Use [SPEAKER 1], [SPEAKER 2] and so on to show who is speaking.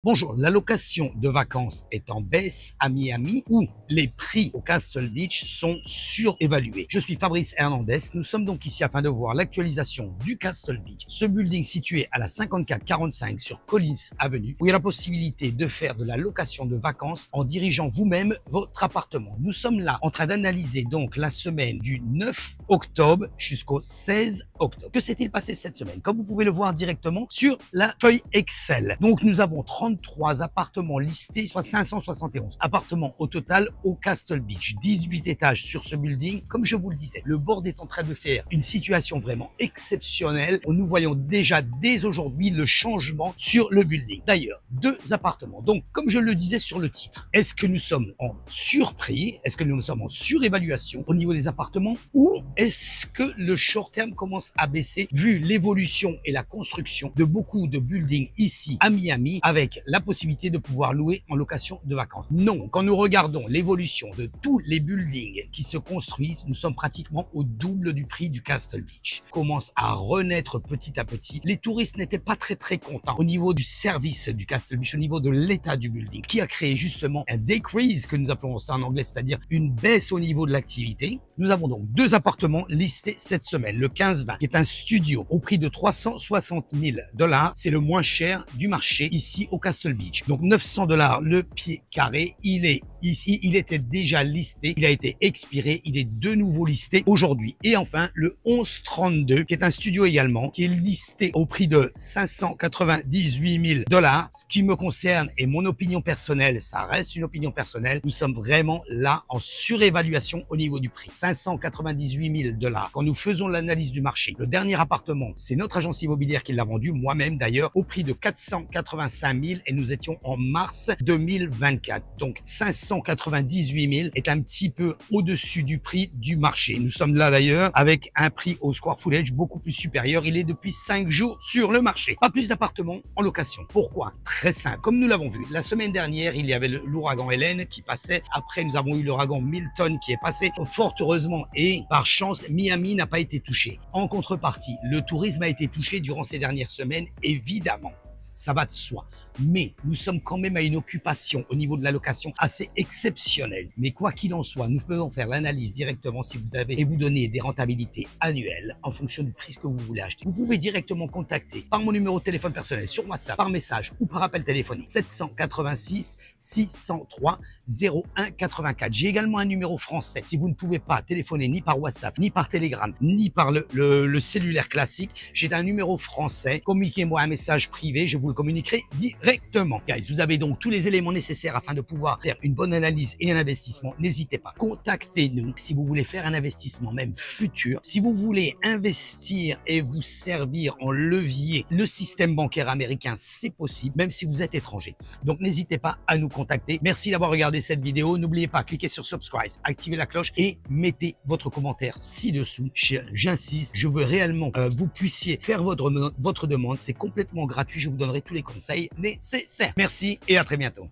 [SPEAKER 1] Bonjour, la location de vacances est en baisse à Miami où les prix au Castle Beach sont surévalués. Je suis Fabrice Hernandez, nous sommes donc ici afin de voir l'actualisation du Castle Beach, ce building situé à la 5445 sur Collins Avenue où il y a la possibilité de faire de la location de vacances en dirigeant vous-même votre appartement. Nous sommes là en train d'analyser donc la semaine du 9 octobre jusqu'au 16 octobre. Que s'est-il passé cette semaine? Comme vous pouvez le voir directement sur la feuille Excel. Donc nous avons 33 appartements listés, soit 571 appartements au total au Castle Beach. 18 étages sur ce building. Comme je vous le disais, le board est en train de faire une situation vraiment exceptionnelle. Nous voyons déjà dès aujourd'hui le changement sur le building. D'ailleurs, 2 appartements. Donc, comme je le disais sur le titre, est-ce que nous sommes en surprix? Est-ce que nous sommes en surévaluation au niveau des appartements? Ou est-ce que le short terme commence à baisser vu l'évolution et la construction de beaucoup de buildings ici à Miami avec la possibilité de pouvoir louer en location de vacances? Non, quand nous regardons l'évolution de tous les buildings qui se construisent, nous sommes pratiquement au double du prix du Castle Beach. Commence à renaître petit à petit. Les touristes n'étaient pas très contents au niveau du service du Castle Beach, au niveau de l'état du building, qui a créé justement un decrease, que nous appelons ça en anglais, c'est-à-dire une baisse au niveau de l'activité. Nous avons donc 2 appartements listés cette semaine, le 15-20, qui est un studio au prix de 360 000 $. C'est le moins cher du marché ici au Castle Beach. Donc 900 $ le pied carré. Il est ici, il était déjà listé, il a été expiré, il est de nouveau listé aujourd'hui. Et enfin le 1132 qui est un studio également, qui est listé au prix de 598 000 $. Ce qui me concerne et mon opinion personnelle, ça reste une opinion personnelle, nous sommes vraiment là en surévaluation au niveau du prix. 598 000 $. Quand nous faisons l'analyse du marché, le dernier appartement, c'est notre agence immobilière qui l'a vendu, moi-même d'ailleurs, au prix de 485 000 et nous étions en mars 2024. Donc 598 000 est un petit peu au-dessus du prix du marché. Nous sommes là d'ailleurs avec un prix au square footage beaucoup plus supérieur. Il est depuis 5 jours sur le marché. Pas plus d'appartements en location. Pourquoi? Très simple. Comme nous l'avons vu, la semaine dernière, il y avait l'ouragan Hélène qui passait. Après, nous avons eu l'ouragan Milton qui est passé. Fort heureusement et par chance, Miami n'a pas été touché. En contrepartie, le tourisme a été touché durant ces dernières semaines, évidemment. Ça va de soi. Mais nous sommes quand même à une occupation au niveau de la location assez exceptionnelle. Mais quoi qu'il en soit, nous pouvons faire l'analyse directement si vous avez et vous donner des rentabilités annuelles en fonction du prix que vous voulez acheter. Vous pouvez directement contacter par mon numéro de téléphone personnel sur WhatsApp, par message ou par appel téléphonique 786 603 01 84. J'ai également un numéro français. Si vous ne pouvez pas téléphoner ni par WhatsApp, ni par Telegram, ni par le cellulaire classique, j'ai un numéro français. Communiquez-moi un message privé, je vous le communiquerai directement. Guys, vous avez donc tous les éléments nécessaires afin de pouvoir faire une bonne analyse et un investissement. N'hésitez pas. Contactez-nous si vous voulez faire un investissement même futur. Si vous voulez investir et vous servir en levier, le système bancaire américain, c'est possible, même si vous êtes étranger. Donc n'hésitez pas à nous contacter. Merci d'avoir regardé cette vidéo. N'oubliez pas, cliquez sur subscribe, activez la cloche et mettez votre commentaire ci-dessous. J'insiste, je veux réellement que vous puissiez faire votre demande. C'est complètement gratuit. Je vous donnerai tous les conseils nécessaires. Merci et à très bientôt.